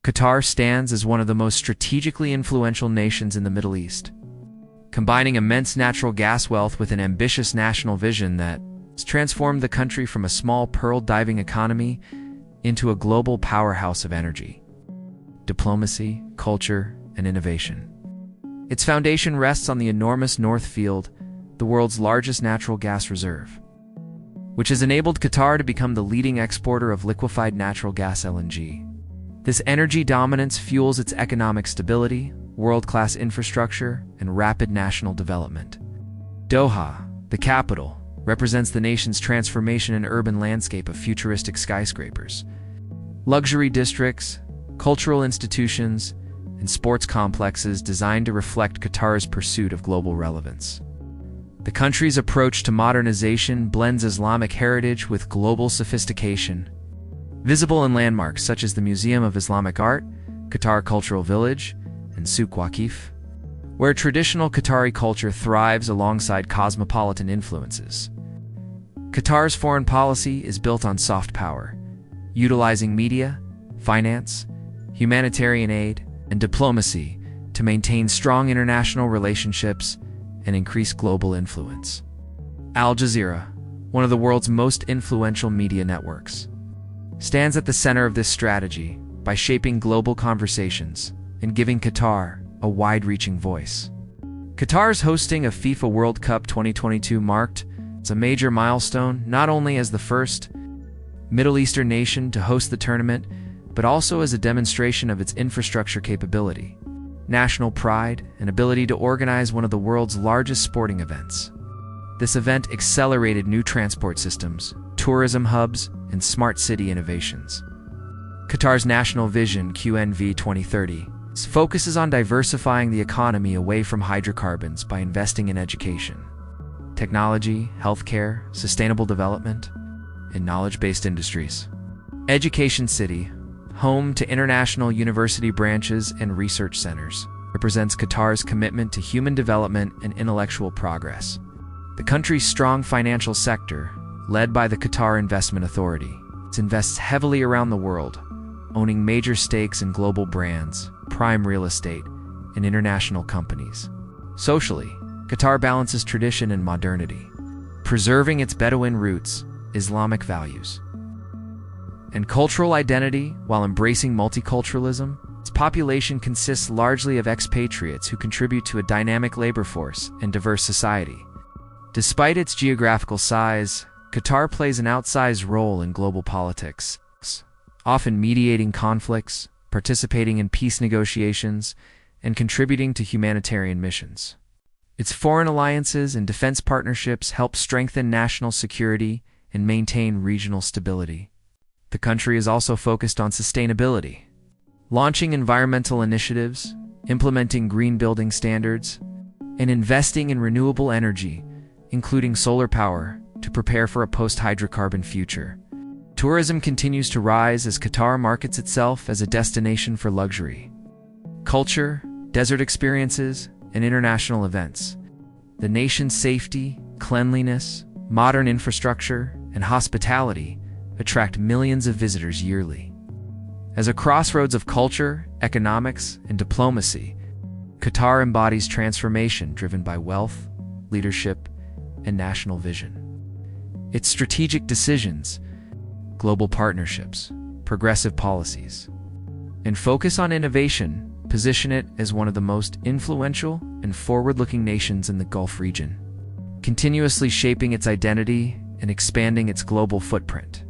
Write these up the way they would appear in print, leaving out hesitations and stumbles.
Qatar stands as one of the most strategically influential nations in the Middle East, combining immense natural gas wealth with an ambitious national vision that has transformed the country from a small pearl-diving economy into a global powerhouse of energy, diplomacy, culture, and innovation. Its foundation rests on the enormous North Field, the world's largest natural gas reserve, which has enabled Qatar to become the leading exporter of liquefied natural gas (LNG). This energy dominance fuels its economic stability, world-class infrastructure, and rapid national development. Doha, the capital, represents the nation's transformation in urban landscape of futuristic skyscrapers, luxury districts, cultural institutions, and sports complexes designed to reflect Qatar's pursuit of global relevance. The country's approach to modernization blends Islamic heritage with global sophistication. Visible in landmarks such as the Museum of Islamic Art, Qatar Cultural Village, and Souk Waqif, where traditional Qatari culture thrives alongside cosmopolitan influences. Qatar's foreign policy is built on soft power, utilizing media, finance, humanitarian aid, and diplomacy to maintain strong international relationships and increase global influence. Al Jazeera, one of the world's most influential media networks, stands at the center of this strategy by shaping global conversations and giving Qatar a wide-reaching voice. Qatar's hosting of FIFA World Cup 2022 marked as a major milestone, not only as the first Middle Eastern nation to host the tournament, but also as a demonstration of its infrastructure capability, national pride, and ability to organize one of the world's largest sporting events. This event accelerated new transport systems, tourism hubs, and smart city innovations. Qatar's National Vision (QNV 2030) focuses on diversifying the economy away from hydrocarbons by investing in education, technology, healthcare, sustainable development, and knowledge-based industries. Education City, home to international university branches and research centers, represents Qatar's commitment to human development and intellectual progress. The country's strong financial sector, led by the Qatar Investment Authority, invests heavily around the world, owning major stakes in global brands, prime real estate, and international companies. Socially, Qatar balances tradition and modernity, preserving its Bedouin roots, Islamic values, and cultural identity while embracing multiculturalism. Its population consists largely of expatriates who contribute to a dynamic labor force and diverse society. Despite its geographical size, Qatar plays an outsized role in global politics, often mediating conflicts, participating in peace negotiations, and contributing to humanitarian missions. Its foreign alliances and defense partnerships help strengthen national security and maintain regional stability. The country is also focused on sustainability, launching environmental initiatives, implementing green building standards, and investing in renewable energy, including solar power, to prepare for a post-hydrocarbon future. Tourism continues to rise as Qatar markets itself as a destination for luxury, culture, desert experiences, and international events. The nation's safety, cleanliness, modern infrastructure, and hospitality attract millions of visitors yearly. As a crossroads of culture, economics, and diplomacy, Qatar embodies transformation driven by wealth, leadership, and national vision. Its strategic decisions, global partnerships, progressive policies, and focus on innovation position it as one of the most influential and forward-looking nations in the Gulf region, continuously shaping its identity and expanding its global footprint.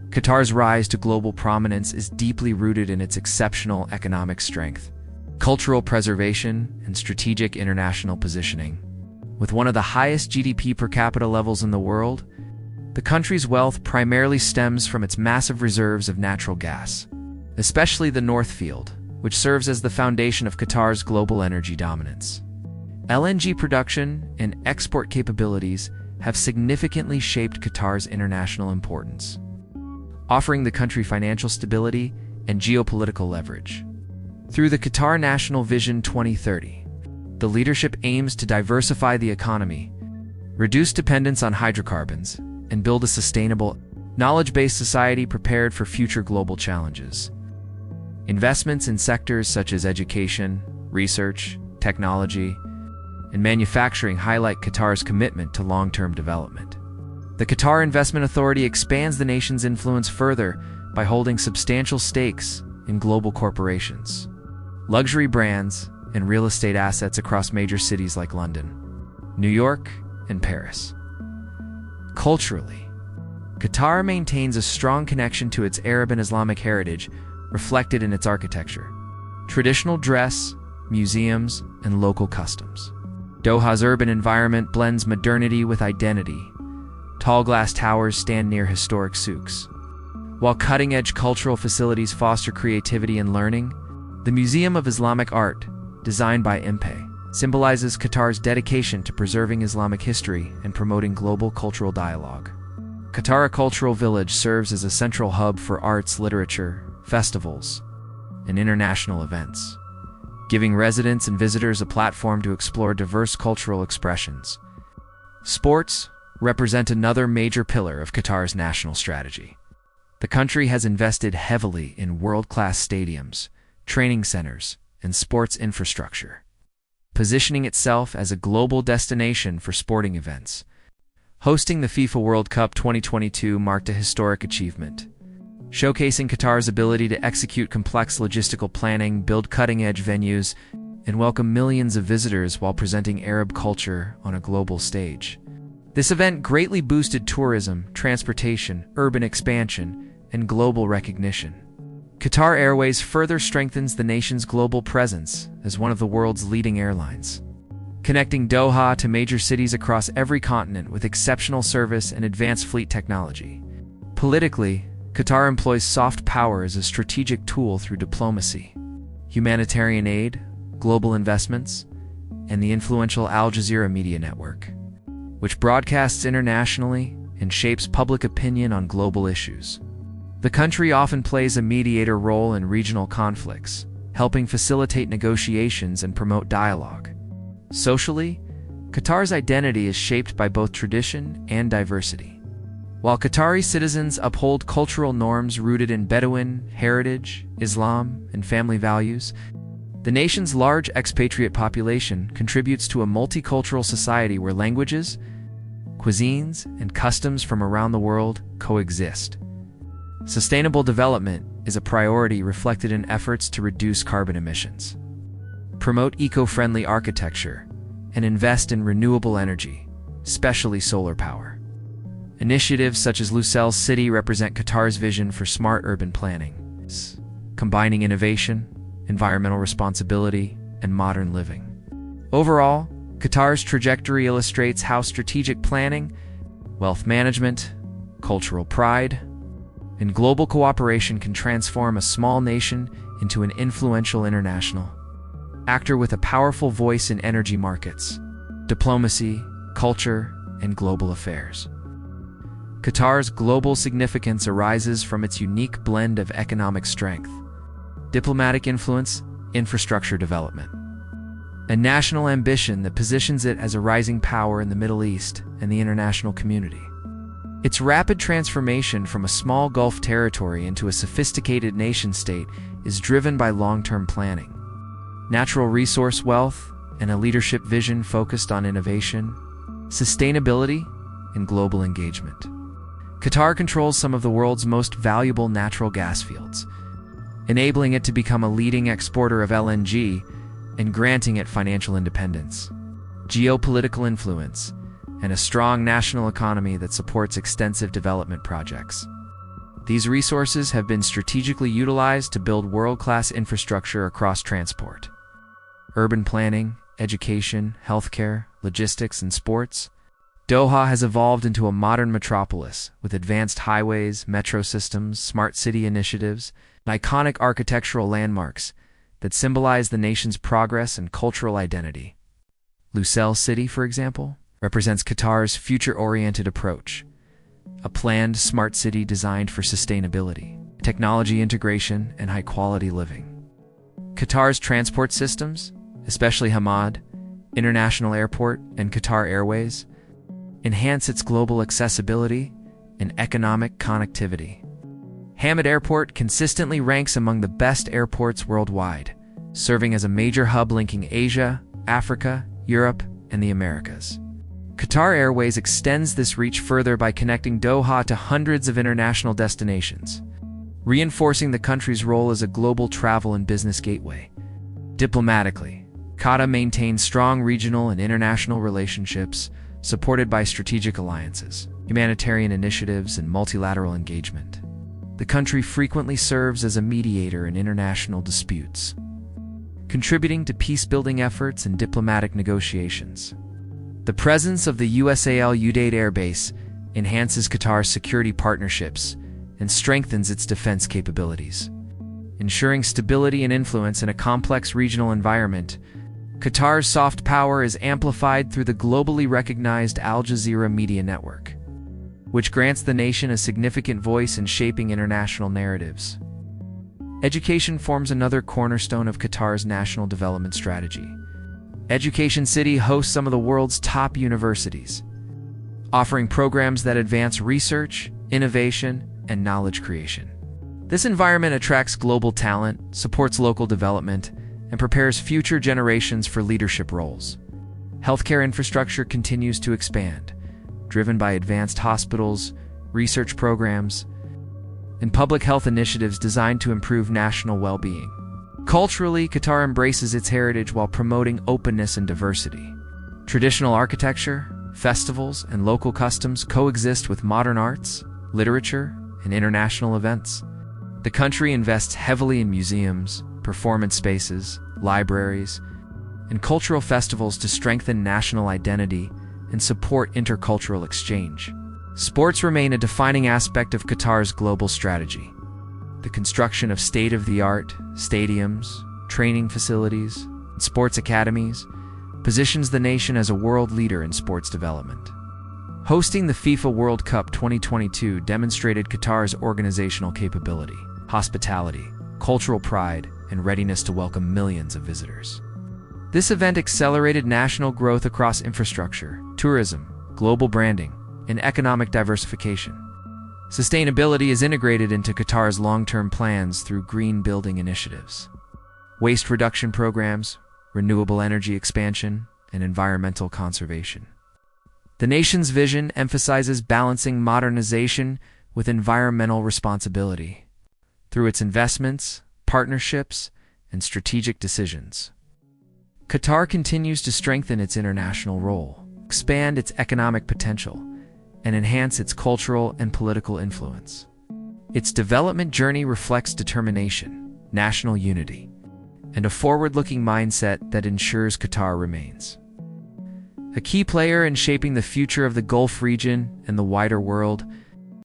Qatar's rise to global prominence is deeply rooted in its exceptional economic strength, cultural preservation, and strategic international positioning. With one of the highest GDP per capita levels in the world, the country's wealth primarily stems from its massive reserves of natural gas, especially the North Field, which serves as the foundation of Qatar's global energy dominance. LNG production and export capabilities have significantly shaped Qatar's international importance, offering the country financial stability and geopolitical leverage. Through the Qatar National Vision 2030, the leadership aims to diversify the economy, reduce dependence on hydrocarbons, and build a sustainable, knowledge-based society prepared for future global challenges. Investments in sectors such as education, research, technology, and manufacturing highlight Qatar's commitment to long-term development. The Qatar Investment Authority expands the nation's influence further by holding substantial stakes in global corporations, luxury brands, and real estate assets across major cities like London, New York, and Paris. Culturally, Qatar maintains a strong connection to its Arab and Islamic heritage, reflected in its architecture, traditional dress, museums, and local customs. Doha's urban environment blends modernity with identity. Tall glass towers stand near historic souks, while cutting-edge cultural facilities foster creativity and learning. The Museum of Islamic Art, designed by Impe, symbolizes Qatar's dedication to preserving Islamic history and promoting global cultural dialogue. Qatar Cultural Village serves as a central hub for arts, literature, festivals, and international events, giving residents and visitors a platform to explore diverse cultural expressions. Sports represent another major pillar of Qatar's national strategy. The country has invested heavily in world-class stadiums, training centers, and sports infrastructure, positioning itself as a global destination for sporting events. Hosting the FIFA World Cup 2022 marked a historic achievement, showcasing Qatar's ability to execute complex logistical planning, build cutting-edge venues, and welcome millions of visitors while presenting Arab culture on a global stage. This event greatly boosted tourism, transportation, urban expansion, and global recognition. Qatar Airways further strengthens the nation's global presence as one of the world's leading airlines, connecting Doha to major cities across every continent with exceptional service and advanced fleet technology. Politically, Qatar employs soft power as a strategic tool through diplomacy, humanitarian aid, global investments, and the influential Al Jazeera media network, which broadcasts internationally and shapes public opinion on global issues. The country often plays a mediator role in regional conflicts, helping facilitate negotiations and promote dialogue. Socially, Qatar's identity is shaped by both tradition and diversity. While Qatari citizens uphold cultural norms rooted in Bedouin, heritage, Islam, and family values, the nation's large expatriate population contributes to a multicultural society where languages, cuisines, and customs from around the world coexist. Sustainable development is a priority reflected in efforts to reduce carbon emissions, promote eco-friendly architecture, and invest in renewable energy, especially solar power. Initiatives such as Lusail City represent Qatar's vision for smart urban planning, combining innovation, environmental responsibility, and modern living. Overall, Qatar's trajectory illustrates how strategic planning, wealth management, cultural pride, and global cooperation can transform a small nation into an influential international actor with a powerful voice in energy markets, diplomacy, culture, and global affairs. Qatar's global significance arises from its unique blend of economic strength, diplomatic influence, infrastructure development, and national ambition that positions it as a rising power in the Middle East and the international community. Its rapid transformation from a small Gulf territory into a sophisticated nation-state is driven by long-term planning, natural resource wealth, and a leadership vision focused on innovation, sustainability, and global engagement. Qatar controls some of the world's most valuable natural gas fields, enabling it to become a leading exporter of LNG and granting it financial independence, geopolitical influence, and a strong national economy that supports extensive development projects. These resources have been strategically utilized to build world-class infrastructure across transport, urban planning, education, healthcare, logistics, and sports. Doha has evolved into a modern metropolis with advanced highways, metro systems, smart city initiatives, and iconic architectural landmarks that symbolize the nation's progress and cultural identity. Lusail City, for example, represents Qatar's future-oriented approach, a planned smart city designed for sustainability, technology integration, and high-quality living. Qatar's transport systems, especially Hamad International Airport and Qatar Airways, enhance its global accessibility and economic connectivity. Hamad Airport consistently ranks among the best airports worldwide, serving as a major hub linking Asia, Africa, Europe, and the Americas. Qatar Airways extends this reach further by connecting Doha to hundreds of international destinations, reinforcing the country's role as a global travel and business gateway. Diplomatically, Qatar maintains strong regional and international relationships, supported by strategic alliances, humanitarian initiatives, and multilateral engagement. The country frequently serves as a mediator in international disputes, contributing to peace-building efforts and diplomatic negotiations. The presence of the USAL Udeid Air Base enhances Qatar's security partnerships and strengthens its defense capabilities. Ensuring stability and influence in a complex regional environment, Qatar's soft power is amplified through the globally recognized Al Jazeera media network, which grants the nation a significant voice in shaping international narratives. Education forms another cornerstone of Qatar's national development strategy. Education City hosts some of the world's top universities, offering programs that advance research, innovation, and knowledge creation. This environment attracts global talent, supports local development, and prepares future generations for leadership roles. Healthcare infrastructure continues to expand, driven by advanced hospitals, research programs, and public health initiatives designed to improve national well-being. Culturally, Qatar embraces its heritage while promoting openness and diversity. Traditional architecture, festivals, and local customs coexist with modern arts, literature, and international events. The country invests heavily in museums, performance spaces, libraries, and cultural festivals to strengthen national identity and support intercultural exchange. Sports remain a defining aspect of Qatar's global strategy. The construction of state-of-the-art stadiums, training facilities, and sports academies positions the nation as a world leader in sports development. Hosting the FIFA World Cup 2022 demonstrated Qatar's organizational capability, hospitality, cultural pride, and readiness to welcome millions of visitors. This event accelerated national growth across infrastructure, tourism, global branding, and economic diversification. Sustainability is integrated into Qatar's long-term plans through green building initiatives, waste reduction programs, renewable energy expansion, and environmental conservation. The nation's vision emphasizes balancing modernization with environmental responsibility through its investments, partnerships, and strategic decisions. Qatar continues to strengthen its international role, expand its economic potential, and enhance its cultural and political influence. Its development journey reflects determination, national unity, and a forward-looking mindset that ensures Qatar remains a key player in shaping the future of the Gulf region and the wider world,